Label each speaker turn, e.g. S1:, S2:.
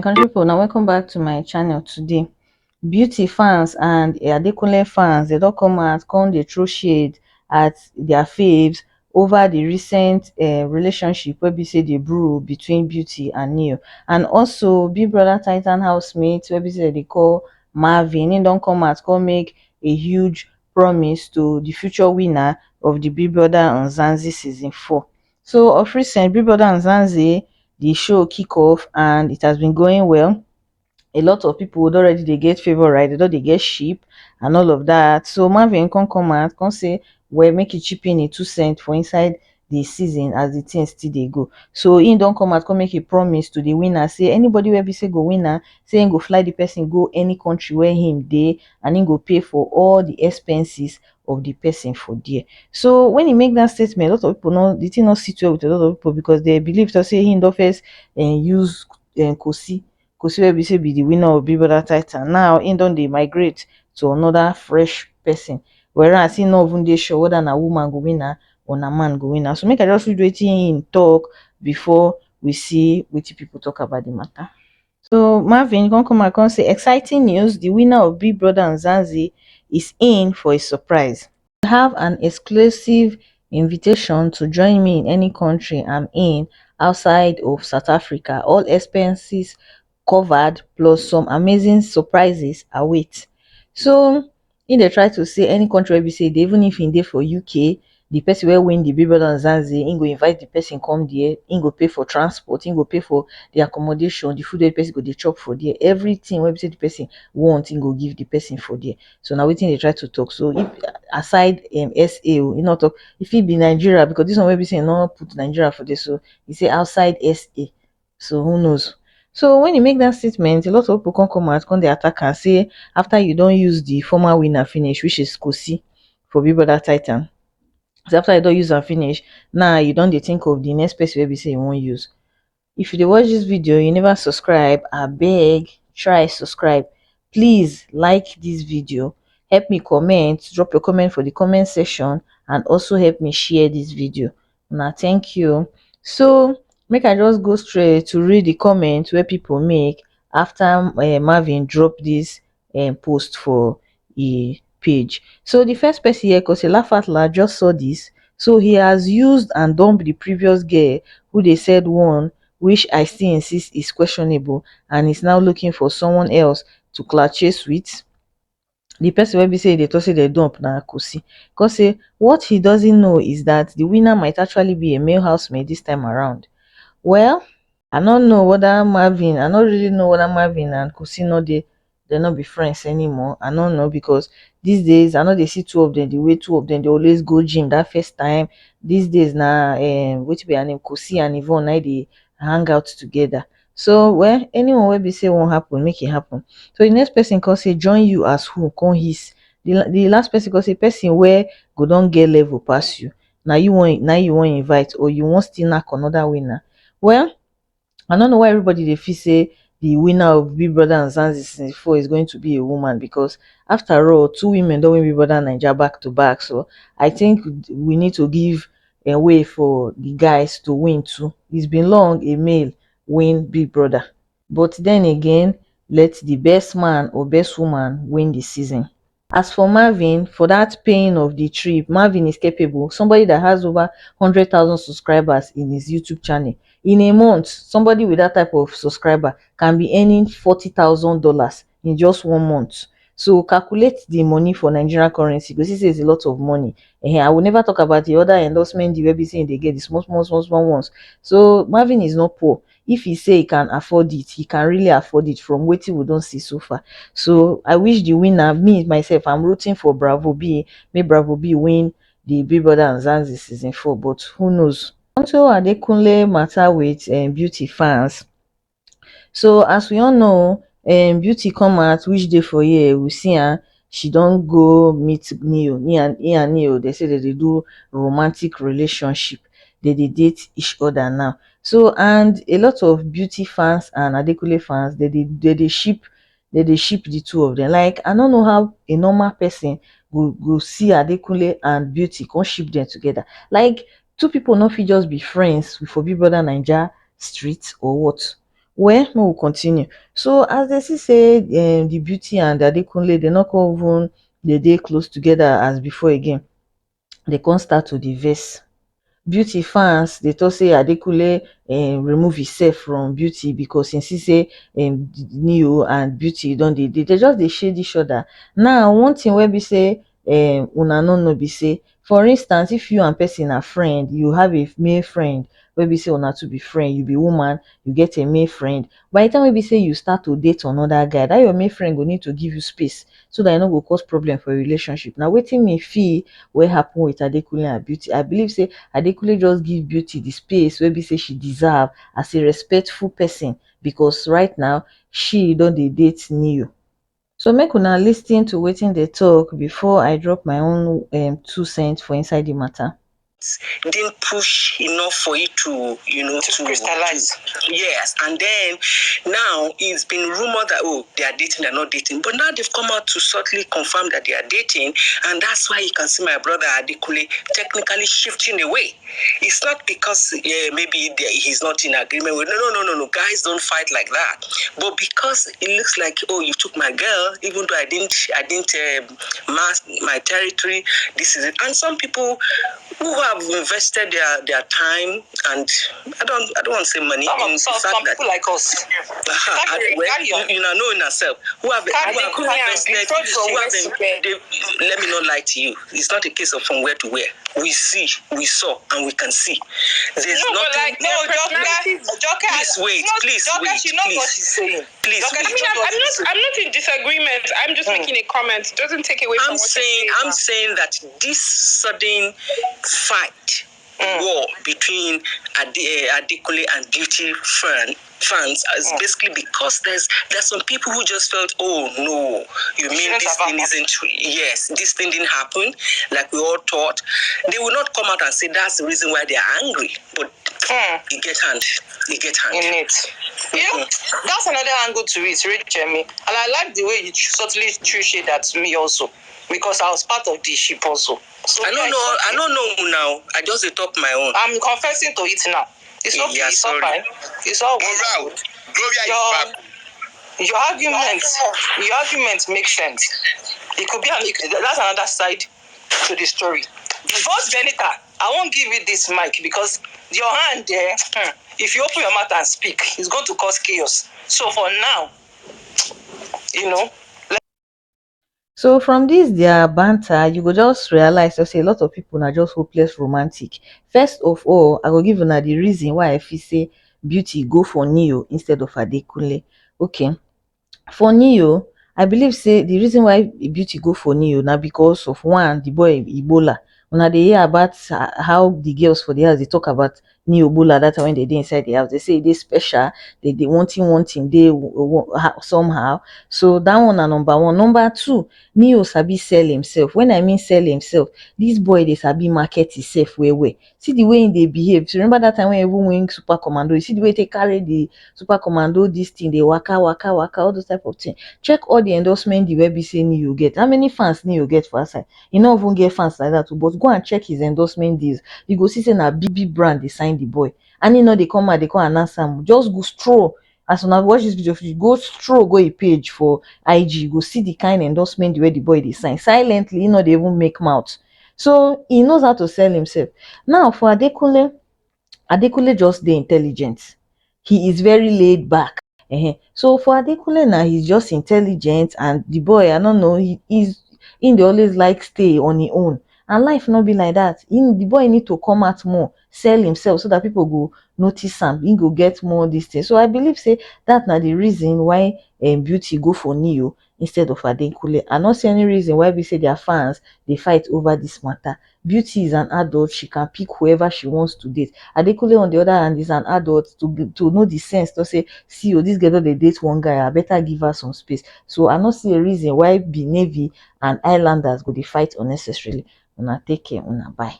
S1: country people, now welcome back to my channel today. Beauty fans and Adekunle fans, they don't come out, come they throw shade at their faves over the recent relationship where we say they brew between Beauty and Neo. And also Big Brother Titan housemates where we say they call Marvin. He don't come out, come make a huge promise to the future winner of the Big Brother on Zanzi season 4. So of recent, Big Brother and Zanzi, the show kick off and it has been going well. A lot of people would already they get favor, right? They don't they get sheep and all of that. So Marvin can come out, can say, well, make it chip in a 2 cent for inside the season as the things still they go. So in don't come out, come make a promise to the winner. Say anybody where we say go winner, say him go fly the person, go any country where him they and him go pay for all the expenses of the person for there. So when he make that statement, a lot of people know the thing not sit well with a lot of people because they believe to say him don't first and use Khosi wey be say be the winner of Big Brother Titan. Now im don dey migrate to another fresh person, whereas im no even dey sure whether na woman go win am or na man go win am. So make I just read wetin im talk before we see wetin people talk about the matter. So Marvin come out come say, exciting news, the winner of Big Brother and Zanzi is in for a surprise. I have an exclusive invitation to join me in any country I'm in outside of South Africa. All expenses covered plus some amazing surprises await. So in dey try to say any country wey be say even if in dey for UK, the person wey win the Big Brother and Zanzi, im go invite the person come there, im go pay for transport, im go pay for the accommodation, the food wey the person go dey chop for there, everything wey be say the person want, im go give the person for there. So na wetin dey try to talk. So if aside SA, you know talk if it be Nigeria, because this one wey be say no put Nigeria for this, so he say outside SA. So who knows? So when you make that statement, a lot of people come out, come the attack and say after you don't use the former winner finish, which is Khosi for Big Brother Titan. So after you don't use and finish, now you don't think of the next person where we say you won't use. If you dey watch this video, you never subscribe, I beg, try subscribe. Please like this video, help me comment, drop your comment for the comment section, and also help me share this video. Now thank you. So make I just go straight to read the comment where people make after Marvin drop this post for a page. So the first person here, cause Lafatla just saw this. So he has used and dumped the previous girl who they said won, which I still insist is questionable, and is now looking for someone else to chase with. The person will be say they say they dump na Khosi. Because say what he doesn't know is that the winner might actually be a male housemate this time around. Well, I don't know whether Marvin, I don't really know whether Marvin and Khosi no they not be friends anymore. I don't know, because these days I know they see two of them, the way two of them they always go gym that first time. These days now which be her name, Khosi and Yvonne, now they hang out together. So well, anyone will be say won't happen, make it happen. So the next person can say join you as who come his. The last person can say person where go don't get level pass you. Now you want invite, or you want still knock another winner. Well, I don't know why everybody they feel say the winner of Big Brother and Zanzi season 4 is going to be a woman, because after all, two women don't win Big Brother Naija back to back. So I think we need to give a way for the guys to win too. It's been long a male win Big Brother, but then again, let the best man or best woman win the season. As for Marvin, for that paying of the trip, Marvin is capable. Somebody that has over 100,000 subscribers in his YouTube channel. In a month, somebody with that type of subscriber can be earning $40,000 in just 1 month. So calculate the money for Nigerian currency, because this is a lot of money. And I will never talk about the other endorsement the web saying they get the small ones. So Marvin is not poor. If he say he can afford it, he can really afford it from what we don't see so far. So I wish the winner, me myself, I'm rooting for Bravo B. May Bravo B win the Big Brother and Zanzi season 4, but who knows? Also, Adekunle matter with beauty fans. So as we all know, Beauty come out which day for year we see her. She don't go meet Neo. And Neo, they say that they do romantic relationship. They date each other now. So and a lot of Beauty fans and Adekunle fans, they ship the two of them. Like I don't know how a normal person go see Adekunle and Beauty come ship them together. Like two people not fit just be friends for Big Brother Naija street or what. Well, we will continue. So as they see say, the Beauty and Adekunle, they not come even the day close together as before again. They can't start to the verse. Beauty fans dey talk say Adekunle remove himself from Beauty because him see say Neo and Beauty don dey just dey shade each other. Now one thing wey be say una no know be say, for instance, if you and person na friend, you have a male friend wey be say una two be friend, you be woman, you get a male friend. By the time wey be say you start to date another guy, that your male friend go need to give you space so that e no go cause problem for your relationship. Na wetin me feel wey happen with Adekunle and Beauty. I believe say Adekunle just give Beauty the space wey be say she deserve as a respectful person, because right now she don dey date Neo. So make una lis ten to wetin dey talk before I drop my own 2 cents for inside the matter.
S2: Didn't push enough for it to, to crystallize. Yes, and then now it's been rumored that they are dating, they're not dating, but now they've come out to subtly confirm that they are dating, and that's why you can see my brother Adekunle technically shifting away. It's not because maybe he's not in agreement with no. Guys don't fight like that, but because it looks like you took my girl, even though I didn't mask my territory. This is it, and some people who have invested their time and I don't want to say money in some people like us. You know in yourself who have invested. Let me not lie to you. It's not a case of from where to where. We see, we saw, and we can see. There's nothing. Please wait. She knows what she's saying. Please. I'm not in disagreement. I'm just making a comment. It doesn't take away from what I'm saying that this sudden fight, war between Adekunle and Beauty fans is basically because there's some people who just felt, oh no, you mean this thing isn't true? Yes, this thing didn't happen like we all thought. They will not come out and say that's the reason why they are angry, but you get hand in it. That's another angle to it, really, Jeremy. And I like the way you subtly shade that to me also, because I was part of the ship also. So I don't know now. I just talk my own. I'm confessing to it now. It's okay. Yeah, it's all fine. It's all good. Your argument makes sense. It could be that's another side to the story. Boss Benita, I won't give you this mic because your hand there, if you open your mouth and speak, it's going to cause chaos. So for now,
S1: So from this their banter, you go just realize say a lot of people are just hopeless romantic. First of all, I will give una the reason why I feel say Beauty go for Neo instead of Adekunle. Okay. For Neo, I believe say the reason why Beauty go for Neo now because of one, the boy Ebola. Una dey hear about how the girls for the house they talk about Neo Ebola that time when they dey inside the house. They say they special, they wanting they somehow. So that one na number one. Number two, Neo sabi sell himself. When I mean sell himself, this boy dey sabi market himself well. See the way they behave. So remember that time when everyone win Super Commando, you see the way they carry the Super Commando, this thing, they waka, all those type of things. Check all the endorsement the web say Neo get. How many fans Neo get for outside? You not even get fans like that too, but go and check his endorsement deals. You go see say na BB brand they sign the boy. And they come out, they come announce am. Just go stroll. As soon as watch this video, you go stroll, go a page for IG, you go see the kind endorsement the way the boy they sign. Silently, they even make mouth. So he knows how to sell himself. Now for Adekunle just the intelligent. He is very laid back. So for Adekunle now, he's just intelligent, and the boy, I don't know, they always like stay on his own. And life not be like that. The boy need to come out more, sell himself so that people go notice him. He go get more this thing. So I believe say that now the reason why Beauty go for Neo instead of Adekunle. I not see any reason why we say their fans they fight over this matter. Beauty is an adult; she can pick whoever she wants to date. Adekunle on the other hand is an adult to know the sense to say, see, this girl they date one guy, I better give her some space. So I not see a reason why Be Navy and Islanders go they fight unnecessarily. Una take care, una bye.